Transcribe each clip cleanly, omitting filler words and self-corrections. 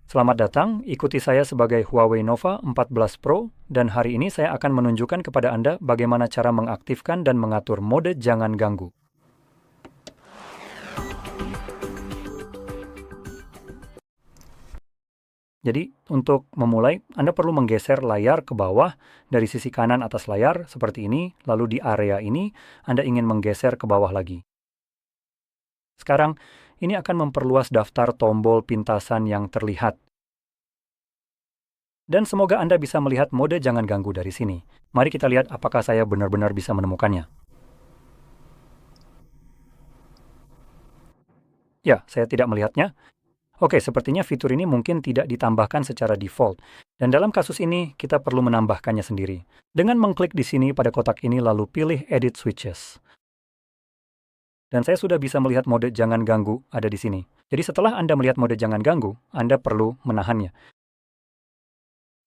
Selamat datang, ikuti saya sebagai Huawei Nova 14 Pro, dan hari ini saya akan menunjukkan kepada Anda bagaimana cara mengaktifkan dan mengatur mode jangan ganggu. Jadi, untuk memulai, Anda perlu menggeser layar ke bawah dari sisi kanan atas layar seperti ini, lalu di area ini Anda ingin menggeser ke bawah lagi. Sekarang, ini akan memperluas daftar tombol pintasan yang terlihat. Dan semoga Anda bisa melihat mode jangan ganggu dari sini. Mari kita lihat apakah saya benar-benar bisa menemukannya. Ya, saya tidak melihatnya. Oke, sepertinya fitur ini mungkin tidak ditambahkan secara default. Dan dalam kasus ini, kita perlu menambahkannya sendiri. Dengan mengklik di sini pada kotak ini lalu pilih Edit Switches. Dan saya sudah bisa melihat mode jangan ganggu ada di sini. Jadi setelah Anda melihat mode jangan ganggu, Anda perlu menahannya.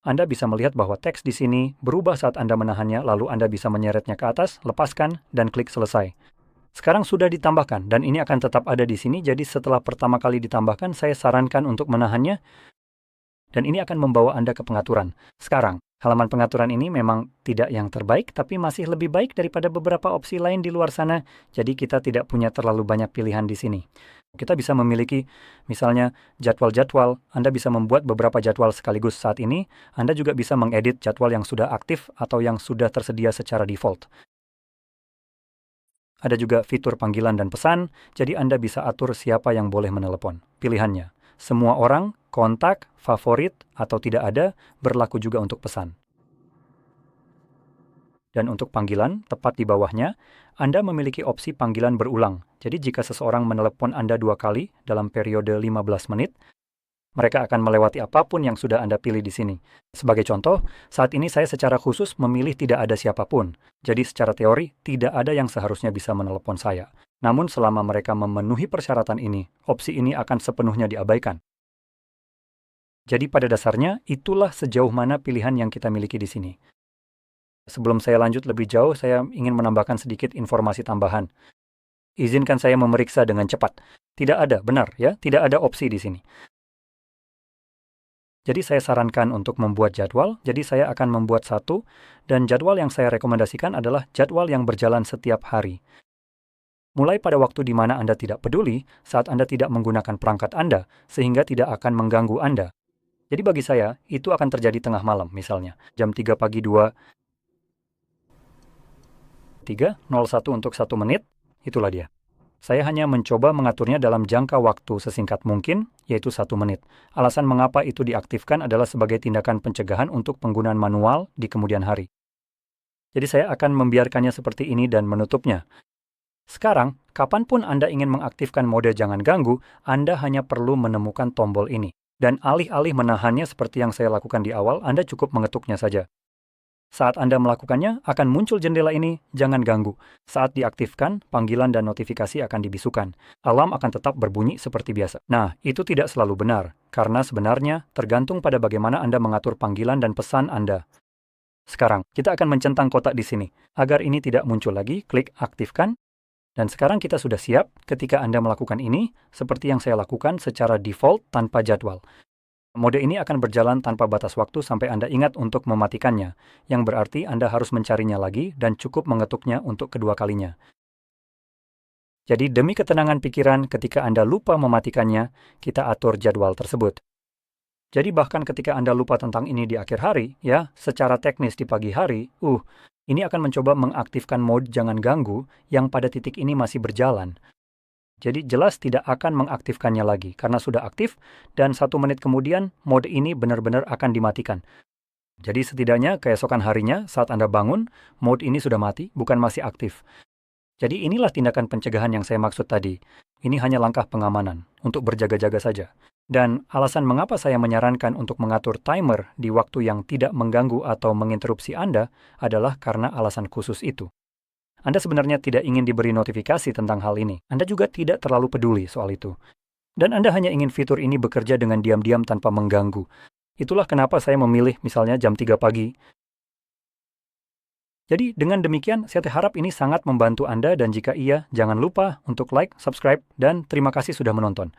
Anda bisa melihat bahwa teks di sini berubah saat Anda menahannya, lalu Anda bisa menyeretnya ke atas, lepaskan, dan klik selesai. Sekarang sudah ditambahkan, dan ini akan tetap ada di sini, jadi setelah pertama kali ditambahkan, saya sarankan untuk menahannya, dan ini akan membawa Anda ke pengaturan. Sekarang, halaman pengaturan ini memang tidak yang terbaik, tapi masih lebih baik daripada beberapa opsi lain di luar sana, jadi kita tidak punya terlalu banyak pilihan di sini. Kita bisa memiliki, misalnya, jadwal-jadwal. Anda bisa membuat beberapa jadwal sekaligus saat ini. Anda juga bisa mengedit jadwal yang sudah aktif atau yang sudah tersedia secara default. Ada juga fitur panggilan dan pesan, jadi Anda bisa atur siapa yang boleh menelepon. Pilihannya, semua orang, kontak, favorit, atau tidak ada, berlaku juga untuk pesan. Dan untuk panggilan, tepat di bawahnya, Anda memiliki opsi panggilan berulang. Jadi jika seseorang menelepon Anda 2 kali dalam periode 15 menit, mereka akan melewati apapun yang sudah Anda pilih di sini. Sebagai contoh, saat ini saya secara khusus memilih tidak ada siapapun. Jadi secara teori, tidak ada yang seharusnya bisa menelepon saya. Namun selama mereka memenuhi persyaratan ini, opsi ini akan sepenuhnya diabaikan. Jadi pada dasarnya, itulah sejauh mana pilihan yang kita miliki di sini. Sebelum saya lanjut lebih jauh, saya ingin menambahkan sedikit informasi tambahan. Izinkan saya memeriksa dengan cepat. Tidak ada, benar ya, tidak ada opsi di sini. Jadi saya sarankan untuk membuat jadwal, jadi saya akan membuat satu, dan jadwal yang saya rekomendasikan adalah jadwal yang berjalan setiap hari. Mulai pada waktu di mana Anda tidak peduli saat Anda tidak menggunakan perangkat Anda, sehingga tidak akan mengganggu Anda. Jadi bagi saya, itu akan terjadi tengah malam, misalnya. Jam 3 pagi 3:01 untuk 1 menit, itulah dia. Saya hanya mencoba mengaturnya dalam jangka waktu sesingkat mungkin, yaitu 1 menit. Alasan mengapa itu diaktifkan adalah sebagai tindakan pencegahan untuk penggunaan manual di kemudian hari. Jadi saya akan membiarkannya seperti ini dan menutupnya. Sekarang, kapanpun Anda ingin mengaktifkan mode jangan ganggu, Anda hanya perlu menemukan tombol ini. Dan alih-alih menahannya seperti yang saya lakukan di awal, Anda cukup mengetuknya saja. Saat Anda melakukannya, akan muncul jendela ini, jangan ganggu. Saat diaktifkan, panggilan dan notifikasi akan dibisukan. Alarm akan tetap berbunyi seperti biasa. Nah, itu tidak selalu benar, karena sebenarnya tergantung pada bagaimana Anda mengatur panggilan dan pesan Anda. Sekarang, kita akan mencentang kotak di sini. Agar ini tidak muncul lagi, klik aktifkan. Dan sekarang kita sudah siap ketika Anda melakukan ini, seperti yang saya lakukan secara default tanpa jadwal. Mode ini akan berjalan tanpa batas waktu sampai Anda ingat untuk mematikannya, yang berarti Anda harus mencarinya lagi dan cukup mengetuknya untuk kedua kalinya. Jadi demi ketenangan pikiran ketika Anda lupa mematikannya, kita atur jadwal tersebut. Jadi bahkan ketika Anda lupa tentang ini di akhir hari, ya, secara teknis di pagi hari, ini akan mencoba mengaktifkan mode jangan ganggu yang pada titik ini masih berjalan. Jadi jelas tidak akan mengaktifkannya lagi, karena sudah aktif, dan 1 menit kemudian mode ini benar-benar akan dimatikan. Jadi setidaknya keesokan harinya saat Anda bangun, mode ini sudah mati, bukan masih aktif. Jadi inilah tindakan pencegahan yang saya maksud tadi. Ini hanya langkah pengamanan, untuk berjaga-jaga saja. Dan alasan mengapa saya menyarankan untuk mengatur timer di waktu yang tidak mengganggu atau menginterupsi Anda adalah karena alasan khusus itu. Anda sebenarnya tidak ingin diberi notifikasi tentang hal ini. Anda juga tidak terlalu peduli soal itu. Dan Anda hanya ingin fitur ini bekerja dengan diam-diam tanpa mengganggu. Itulah kenapa saya memilih misalnya jam 3 pagi. Jadi dengan demikian, saya harap ini sangat membantu Anda dan jika iya, jangan lupa untuk like, subscribe, dan terima kasih sudah menonton.